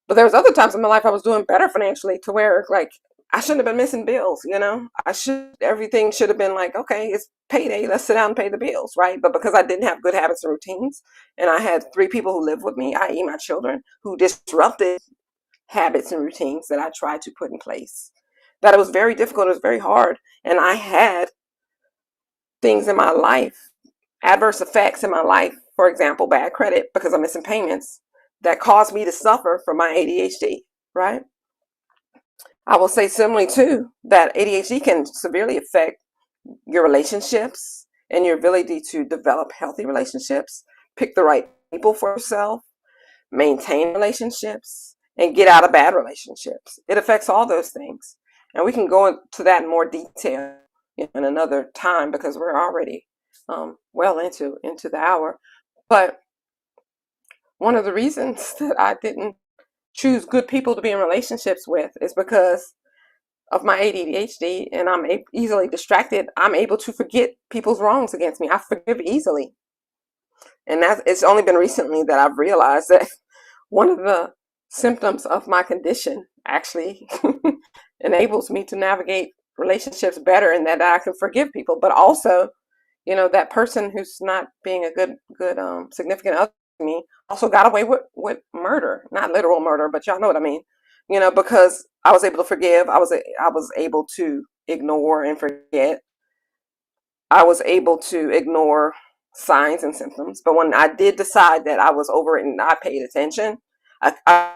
But there was other times in my life I was doing better financially to where like I shouldn't have been missing bills. Everything should have been like, okay, it's payday, let's sit down and pay the bills, right? But because I didn't have good habits and routines, and I had 3 people who lived with me, i.e. my children, who disrupted habits and routines that I tried to put in place. That it was very difficult, it was very hard. And I had things in my life, adverse effects in my life, for example, bad credit because I'm missing payments, that caused me to suffer from my ADHD, right? I will say similarly too, that ADHD can severely affect your relationships and your ability to develop healthy relationships, pick the right people for yourself, maintain relationships, and get out of bad relationships. It affects all those things. And we can go into that in more detail in another time because we're already well into the hour. But one of the reasons that I didn't choose good people to be in relationships with is because of my ADHD, and I'm easily distracted. I'm able to forget people's wrongs against me. I forgive easily. And it's only been recently that I've realized that one of the symptoms of my condition actually enables me to navigate relationships better, and that I can forgive people, but also, that person who's not being a good significant other to me also got away with murder, not literal murder, but y'all know what I mean. Because I was able to forgive, I was able to ignore and forget. I was able to ignore signs and symptoms. But when I did decide that I was over it and I paid attention, I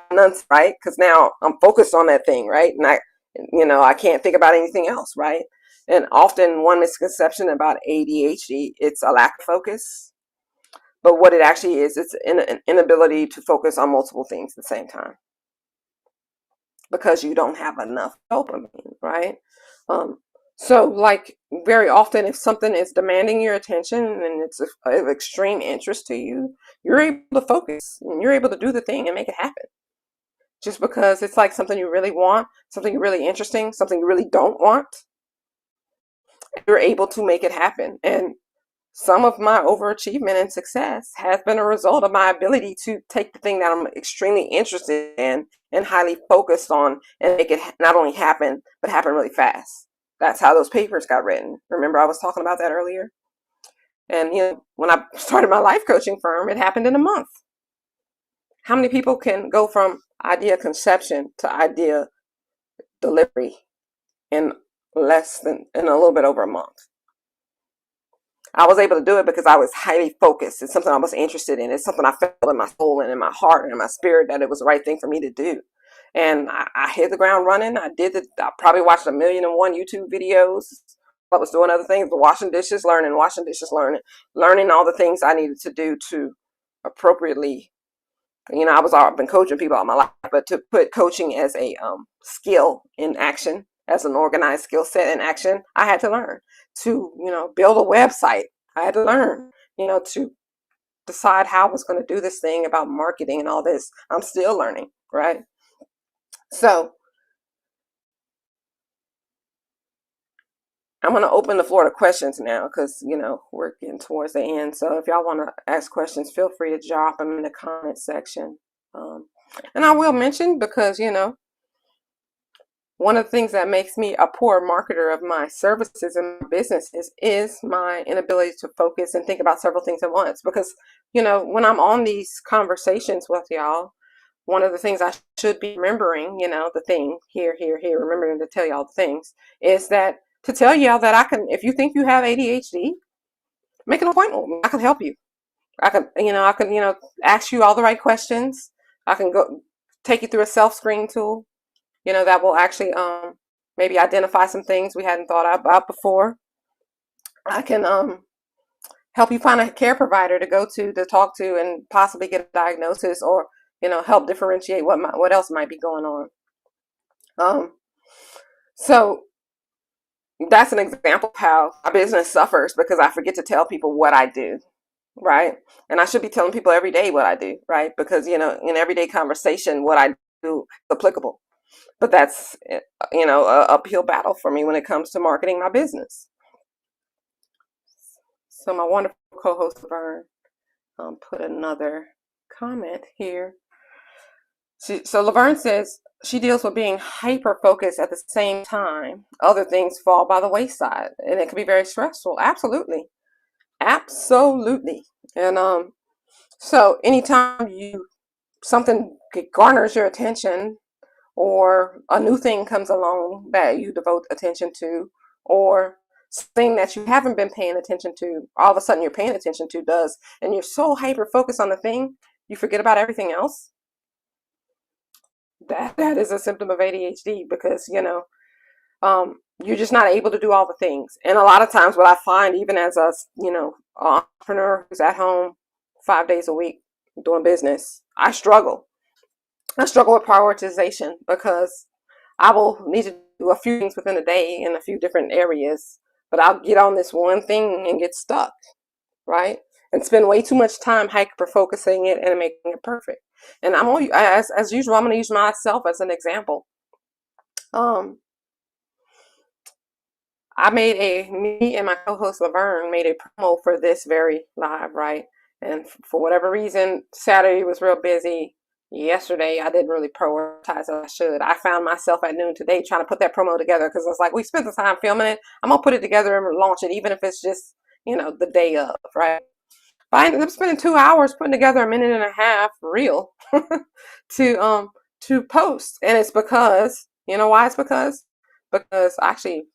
right? Because now I'm focused on that thing, right? And I can't think about anything else, right? And often one misconception about ADHD, it's a lack of focus. But what it actually is, it's an inability to focus on multiple things at the same time because you don't have enough dopamine, right? Um, so, like, very often, if something is demanding your attention and it's of extreme interest to you, you're able to focus and you're able to do the thing and make it happen. Just because it's like something you really want, something really interesting, something you really don't want, you're able to make it happen. And some of my overachievement and success has been a result of my ability to take the thing that I'm extremely interested in and highly focused on and make it not only happen, but happen really fast. That's how those papers got written. Remember, I was talking about that earlier? And, when I started my life coaching firm, it happened in a month. How many people can go from idea conception to idea delivery in in a little bit over a month. I was able to do it because I was highly focused. It's something I was interested in. It's something I felt in my soul and in my heart and in my spirit that it was the right thing for me to do. And I hit the ground running. I probably watched 1,000,001 YouTube videos. I was doing other things, washing dishes, learning all the things I needed to do to appropriately, I've been coaching people all my life, but to put coaching as a skill in action, as an organized skill set in action, I had to learn to, build a website. I had to learn, to decide how I was going to do this thing about marketing and all this. I'm still learning, right? So I'm going to open the floor to questions now because, we're getting towards the end. So if y'all want to ask questions, feel free to drop them in the comment section. And I will mention because, one of the things that makes me a poor marketer of my services and my businesses is my inability to focus and think about several things at once. Because, when I'm on these conversations with y'all, one of the things I should be remembering, the thing here, remembering to tell y'all the things, is that to tell y'all that if you think you have ADHD, make an appointment with me. I can help you. I can ask you all the right questions. I can go take you through a self-screen tool, that will actually maybe identify some things we hadn't thought about before. I can help you find a care provider to go to talk to, and possibly get a diagnosis, or help differentiate what else might be going on. So that's an example of how my business suffers because I forget to tell people what I do, right? And I should be telling people every day what I do, right? Because in everyday conversation, what I do is applicable. But that's a uphill battle for me when it comes to marketing my business. So my wonderful co-host Laverne put another comment here. So Laverne says she deals with being hyper focused at the same time. Other things fall by the wayside, and it can be very stressful. Absolutely, absolutely. And so anytime something garners your attention, or a new thing comes along that you devote attention to, or something that you haven't been paying attention to, all of a sudden you're paying attention to does, and you're so hyper focused on the thing, you forget about everything else. That is a symptom of ADHD because, you're just not able to do all the things. And a lot of times what I find, even as a, entrepreneur who's at home 5 days a week doing business, I struggle with prioritization because I will need to do a few things within a day in a few different areas, but I'll get on this one thing and get stuck, right? And spend way too much time hyper focusing it and making it perfect. And as usual, I'm going to use myself as an example. Me and my co-host Laverne made a promo for this very live, right? And for whatever reason, Saturday was real busy. Yesterday, I didn't really prioritize as I should. I found myself at noon today trying to put that promo together because I was like, we spent the time filming it. I'm going to put it together and launch it, even if it's just, the day of, right? But I ended up spending 2 hours putting together a minute and a half reel to post. And it's because, why it's because? Because I actually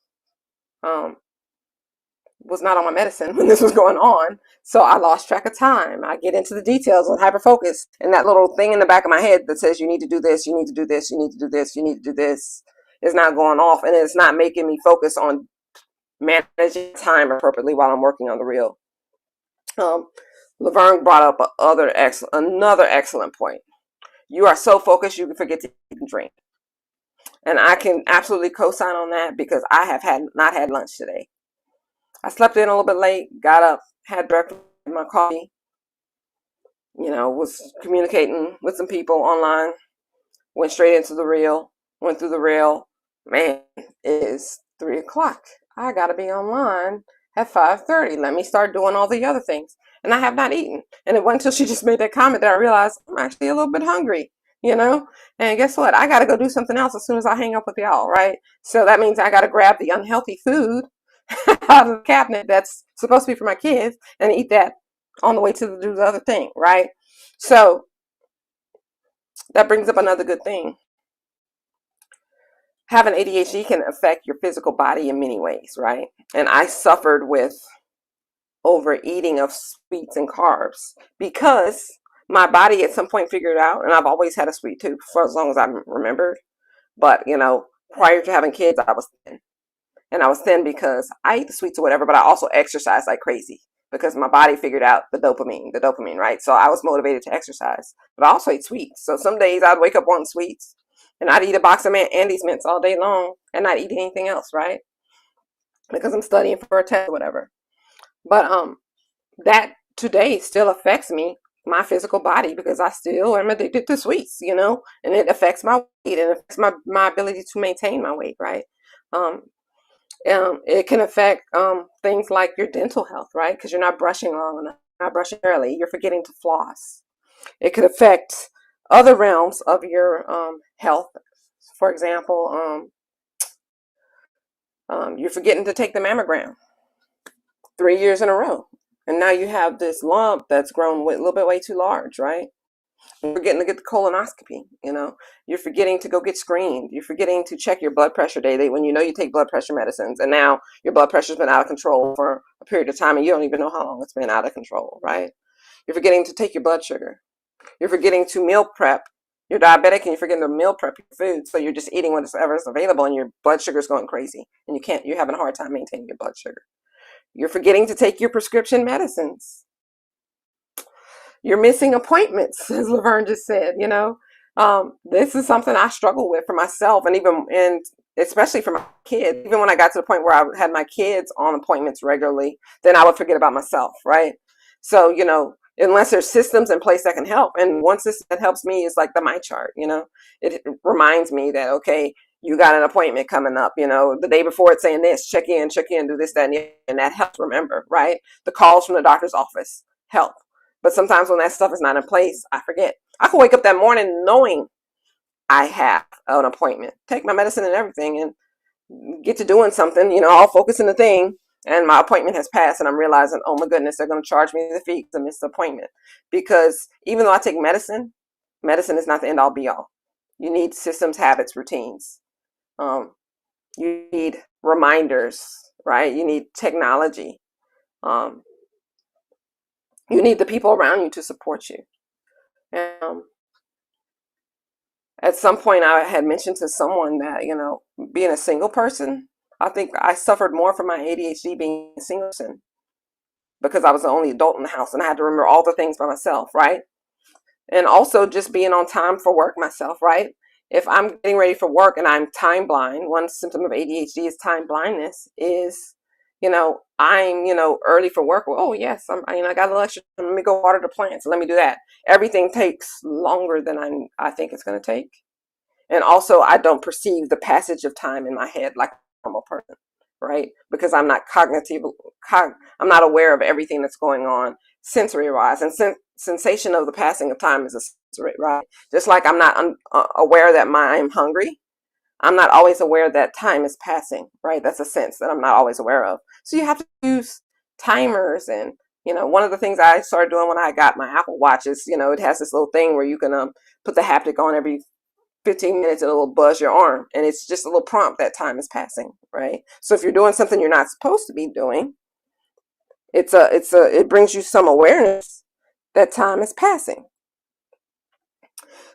was not on my medicine when this was going on. So I lost track of time. I get into the details on hyperfocus, and that little thing in the back of my head that says you need to do this, you need to do this, you need to do this, you need to do this is not going off, and it's not making me focus on managing time appropriately while I'm working on the reel. Laverne brought up another excellent point. You are so focused you can forget to eat and drink. And I can absolutely co-sign on that because I have not had lunch today. I slept in a little bit late, got up, had breakfast, my coffee, was communicating with some people online, went straight into the reel, went through the reel. Man, it is 3 o'clock. I got to be online at 5:30. Let me start doing all the other things. And I have not eaten. And it wasn't until she just made that comment that I realized I'm actually a little bit hungry, And guess what? I got to go do something else as soon as I hang up with y'all, right? So that means I got to grab the unhealthy food out of the cabinet that's supposed to be for my kids and eat that on the way to do the other thing, right? So that brings up another good thing. having ADHD can affect your physical body in many ways, right? And I suffered with overeating of sweets and carbs because my body at some point figured out, and I've always had a sweet tooth for as long as I remembered. But, prior to having kids, I was thin. And I was thin because I eat the sweets or whatever, but I also exercise like crazy because my body figured out the dopamine, right? So I was motivated to exercise, but I also ate sweets. So some days I'd wake up wanting sweets and I'd eat a box of Andes mints all day long and not eat anything else, right? Because I'm studying for a test or whatever. But that today still affects me, my physical body, because I still am addicted to sweets, and it affects my weight and affects my ability to maintain my weight, right? Um, it can affect things like your dental health, right? Because you're not brushing long enough, not brushing early, you're forgetting to floss. It could affect other realms of your health. For example, you're forgetting to take the mammogram 3 years in a row. And now you have this lump that's grown a little bit way too large, right? You're forgetting to get the colonoscopy. You're forgetting to go get screened. You're forgetting to check your blood pressure daily when you know you take blood pressure medicines. And now your blood pressure's been out of control for a period of time and you don't even know how long it's been out of control, right? You're forgetting to take your blood sugar. You're forgetting to meal prep. You're diabetic and you're forgetting to meal prep your food. So you're just eating whatever's available and your blood sugar's going crazy. And you're having a hard time maintaining your blood sugar. You're forgetting to take your prescription medicines. You're missing appointments, as Laverne just said. This is something I struggle with for myself, and especially for my kids. Even when I got to the point where I had my kids on appointments regularly, then I would forget about myself, right? So, unless there's systems in place that can help, and one system that helps me is like the My Chart. It reminds me that, okay, you got an appointment coming up, the day before it's saying this, check in, do this, that, and that helps remember, right? The calls from the doctor's office help. But sometimes when that stuff is not in place, I forget. I can wake up that morning knowing I have an appointment, take my medicine and everything, and get to doing something, all focus on the thing, and my appointment has passed, and I'm realizing, oh my goodness, they're going to charge me the fee because I missed the appointment. Because even though I take medicine, medicine is not the end all be all. You need systems, habits, routines. You need reminders, right? You need technology. Um, you need the people around you to support you. And, at some point, I had mentioned to someone that, being a single person, I think I suffered more from my ADHD being a single person because I was the only adult in the house and I had to remember all the things by myself, right? And also just being on time for work myself, right? If I'm getting ready for work and I'm time blind, one symptom of ADHD is time blindness is, I'm, early for work. Well, oh yes, I got a little extra time. Let me go water the plants. Let me do that. Everything takes longer than I think it's going to take. And also, I don't perceive the passage of time in my head like a normal person, right? Because I'm not I'm not aware of everything that's going on sensory wise. And sensation of the passing of time is a sensory, right? Just like I'm not aware that I'm hungry, I'm not always aware that time is passing, right? That's a sense that I'm not always aware of. So you have to use timers. And one of the things I started doing when I got my Apple Watch is, it has this little thing where you can put the haptic on every 15 minutes and it'll buzz your arm, and it's just a little prompt that time is passing, right? So if you're doing something you're not supposed to be doing, it brings you some awareness that time is passing.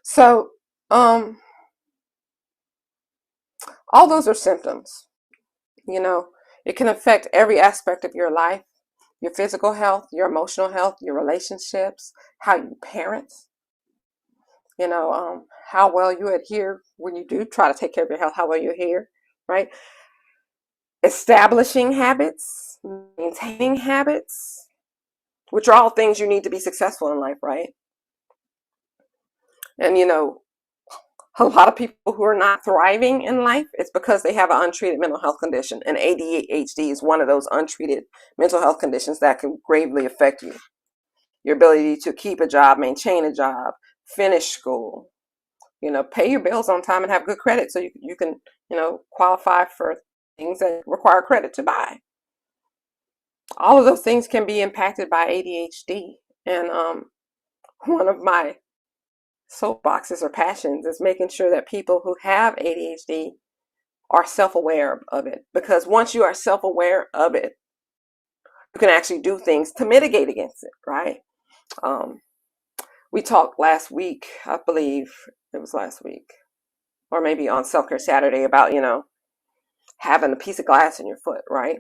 So all those are symptoms. It can affect every aspect of your life: your physical health, your emotional health, your relationships, how you parent, how well you adhere when you do try to take care of your health, how well you adhere, right? Establishing habits, maintaining habits, which are all things you need to be successful in life, right? And a lot of people who are not thriving in life, it's because they have an untreated mental health condition. And ADHD is one of those untreated mental health conditions that can gravely affect you. Your ability to keep a job, maintain a job, finish school, pay your bills on time and have good credit so you can, qualify for things that require credit to buy. All of those things can be impacted by ADHD. And one of my soapboxes or passions is making sure that people who have ADHD are self-aware of it. Because once you are self-aware of it, you can actually do things to mitigate against it, right? Um, we talked last week, I believe it was last week, or maybe on Self-Care Saturday about, having a piece of glass in your foot, right?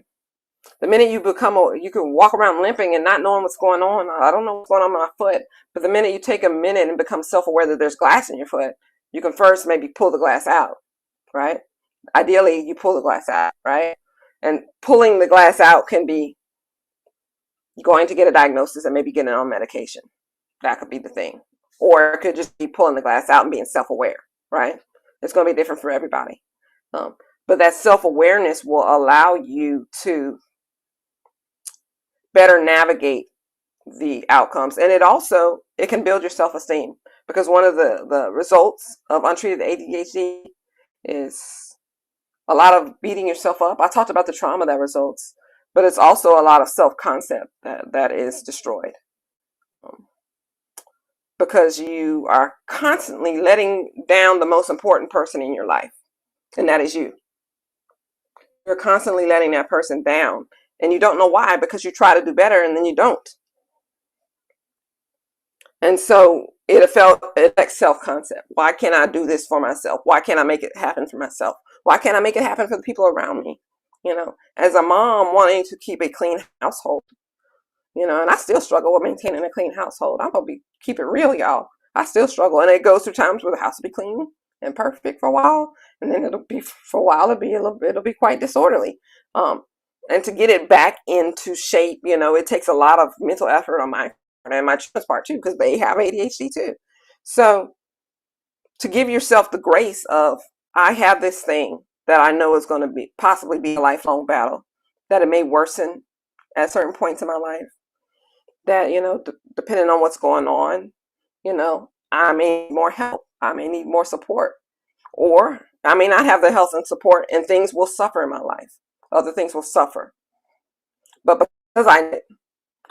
The minute you can walk around limping and not knowing what's going on. I don't know what's going on with my foot, but the minute you take a minute and become self-aware that there's glass in your foot, you can first maybe pull the glass out, right? Ideally, you pull the glass out, right? And pulling the glass out can be going to get a diagnosis and maybe getting on medication. That could be the thing. Or it could just be pulling the glass out and being self-aware, right? It's going to be different for everybody. But that self-awareness will allow you to better navigate the outcomes. And it can build your self-esteem, because one of the results of untreated ADHD is a lot of beating yourself up. I talked about the trauma that results, but it's also a lot of self-concept that is destroyed, because you are constantly letting down the most important person in your life, and that is you. You're constantly letting that person down, and you don't know why, because you try to do better and then you don't. And so it affects self-concept. Why can't I do this for myself? Why can't I make it happen for myself? Why can't I make it happen for the people around me? As a mom wanting to keep a clean household, and I still struggle with maintaining a clean household. I'm gonna keep it real, y'all. I still struggle, and it goes through times where the house will be clean and perfect for a while, and then it'll be quite disorderly. And to get it back into shape, it takes a lot of mental effort on my part and my children's part too, because they have ADHD too. So to give yourself the grace of, I have this thing that I know is going to possibly be a lifelong battle, that it may worsen at certain points in my life, that, depending on what's going on, I may need more help. I may need more support. Or I may not have the health and support, and things will suffer in my life. Other things will suffer. But because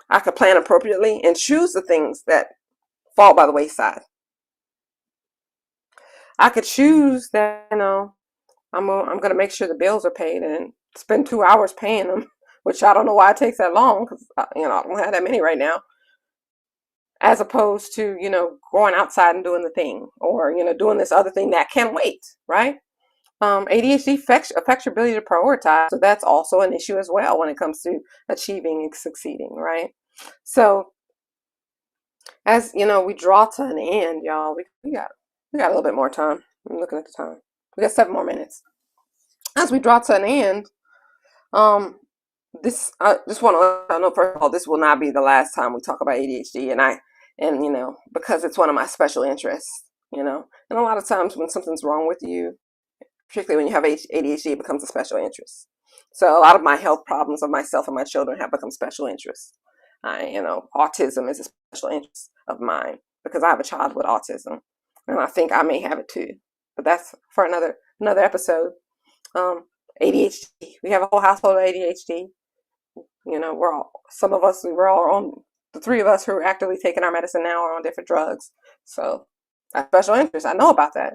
I could plan appropriately and choose the things that fall by the wayside. I could choose that, I'm going to make sure the bills are paid and spend 2 hours paying them, which I don't know why it takes that long, because, I don't have that many right now, as opposed to, going outside and doing the thing, or, doing this other thing that can wait, right? ADHD affects your ability to prioritize. So that's also an issue as well when it comes to achieving and succeeding, right? So as we draw to an end, y'all, we got a little bit more time. I'm looking at the time. We got 7 more minutes. As we draw to an end, this I just want to let you know, first of all, this will not be the last time we talk about ADHD, and because it's one of my special interests, and a lot of times when something's wrong with you, particularly when you have ADHD, it becomes a special interest. So a lot of my health problems of myself and my children have become special interests. Autism is a special interest of mine, because I have a child with autism, and I think I may have it too. But that's for another episode. ADHD. We have a whole household of ADHD. We're all on, the 3 of us who are actively taking our medicine now are on different drugs. So that's special interest. I know about that.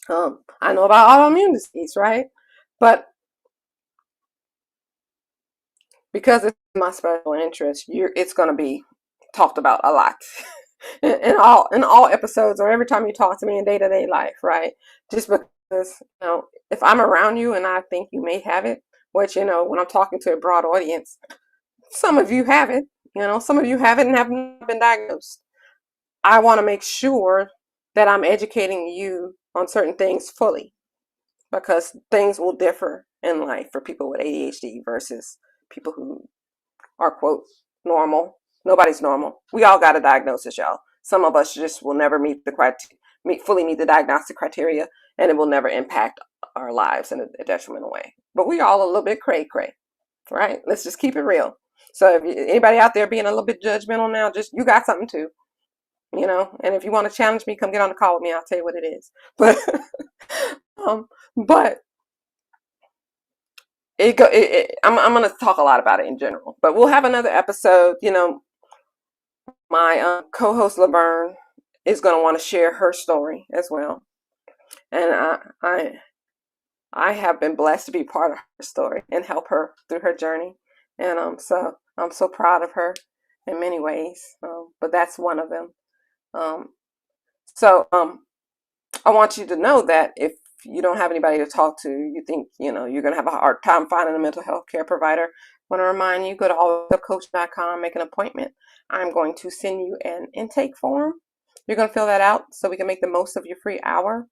I know about autoimmune disease, right? But because it's my special interest, it's going to be talked about a lot in all episodes, or every time you talk to me in day-to-day life, right? Just because, if I'm around you and I think you may have it, which, when I'm talking to a broad audience, some of you have it, some of you have it and have not been diagnosed. I want to make sure that I'm educating you on certain things fully, because things will differ in life for people with ADHD versus people who are, quote, normal. Nobody's normal. We all got a diagnosis, y'all. Some of us just will never fully meet the diagnostic criteria, and it will never impact our lives in a detrimental way. But we all a little bit cray, right? Let's just keep it real. So if anybody out there being a little bit judgmental now, just, you got something too, and if you want to challenge me, come get on the call with me. I'll tell you what it is. But, but I'm going to talk a lot about it in general, but we'll have another episode. My co-host Laverne is going to want to share her story as well. And I have been blessed to be part of her story and help her through her journey. And so I'm so proud of her in many ways. But that's one of them. Um, so I want you to know that if you don't have anybody to talk to, you think, you're going to have a hard time finding a mental health care provider, I want to remind you, go to alwaysupcoach.com, make an appointment. I'm going to send you an intake form. You're going to fill that out so we can make the most of your free hour.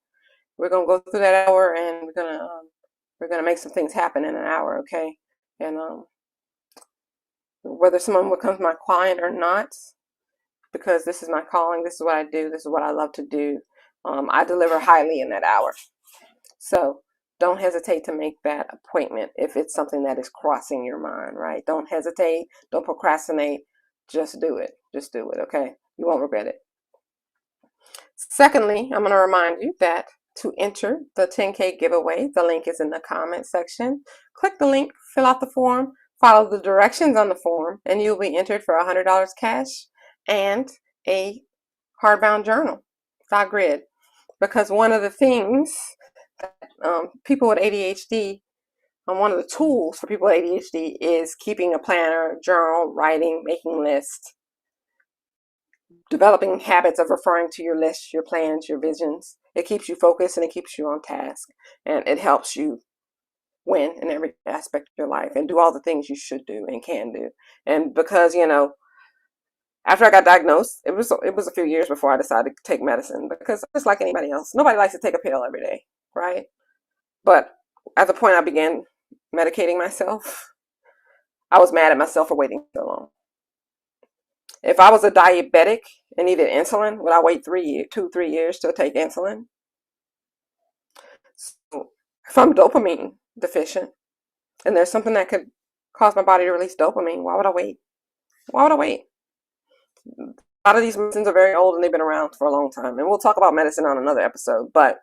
We're going to go through that hour, and we're gonna make some things happen in an hour, okay? And whether someone becomes my client or not, because this is my calling, this is what I do, this is what I love to do. I deliver highly in that hour. So don't hesitate to make that appointment if it's something that is crossing your mind, right? Don't hesitate, don't procrastinate, just do it. Just do it, okay? You won't regret it. Secondly, I'm going to remind you that to enter the 10K giveaway, the link is in the comment section. Click the link, fill out the form, follow the directions on the form, and you'll be entered for $100 cash and a hardbound journal, grid. Because one of the things that people with ADHD, one of the tools for people with ADHD is keeping a planner, journal, writing, making lists, developing habits of referring to your lists, your plans, your visions. It keeps you focused and it keeps you on task, and it helps you win in every aspect of your life and do all the things you should do and can do. And because, after I got diagnosed, it was a few years before I decided to take medicine, because just like anybody else, nobody likes to take a pill every day, right? But at the point I began medicating myself, I was mad at myself for waiting so long. If I was a diabetic and needed insulin, would I wait 3 years to take insulin? So if I'm dopamine deficient and there's something that could cause my body to release dopamine, why would I wait? Why would I wait? A lot of these medicines are very old and they've been around for a long time. And we'll talk about medicine on another episode. But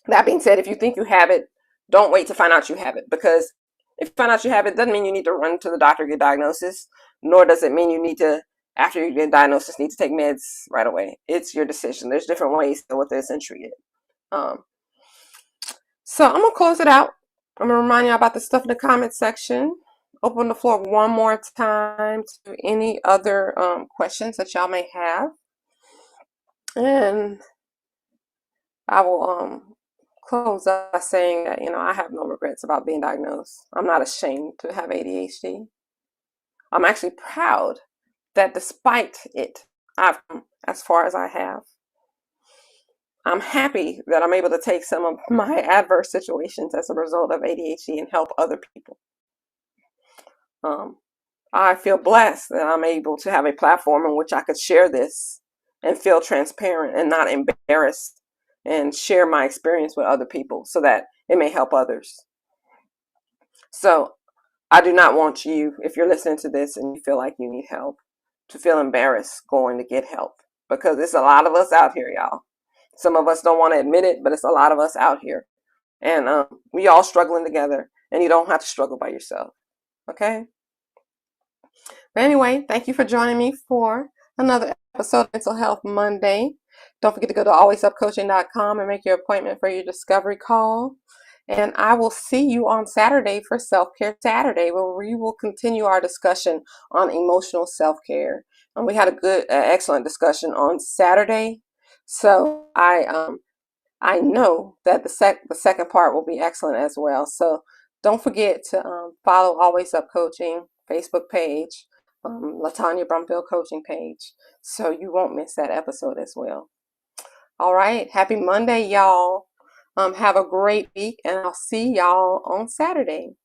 that being said, if you think you have it, don't wait to find out you have it. Because if you find out you have it, doesn't mean you need to run to the doctor to get diagnosis, nor does it mean you need to, after you get diagnosis, need to take meds right away. It's your decision. There's different ways to deal with this and treat it. So I'm going to close it out. I'm going to remind you about the stuff in the comments section. Open the floor one more time to any other questions that y'all may have. And I will close up by saying that, I have no regrets about being diagnosed. I'm not ashamed to have ADHD. I'm actually proud that despite it, I've come as far as I have. I'm happy that I'm able to take some of my adverse situations as a result of ADHD and help other people. I feel blessed that I'm able to have a platform in which I could share this and feel transparent and not embarrassed, and share my experience with other people so that it may help others. So I do not want you, if you're listening to this and you feel like you need help, to feel embarrassed going to get help, because there's a lot of us out here, y'all. Some of us don't want to admit it, but it's a lot of us out here. And we all struggling together, and you don't have to struggle by yourself. Okay? But anyway, thank you for joining me for another episode of Mental Health Monday. Don't forget to go to alwaysupcoaching.com and make your appointment for your discovery call. And I will see you on Saturday for Self-Care Saturday, where we will continue our discussion on emotional self-care. And we had a good, excellent discussion on Saturday. So I know that the second part will be excellent as well. So don't forget to follow Always Up Coaching Facebook page, Latonya Brumfield coaching page, so you won't miss that episode as well. All right, happy Monday, y'all. Have a great week, and I'll see y'all on Saturday.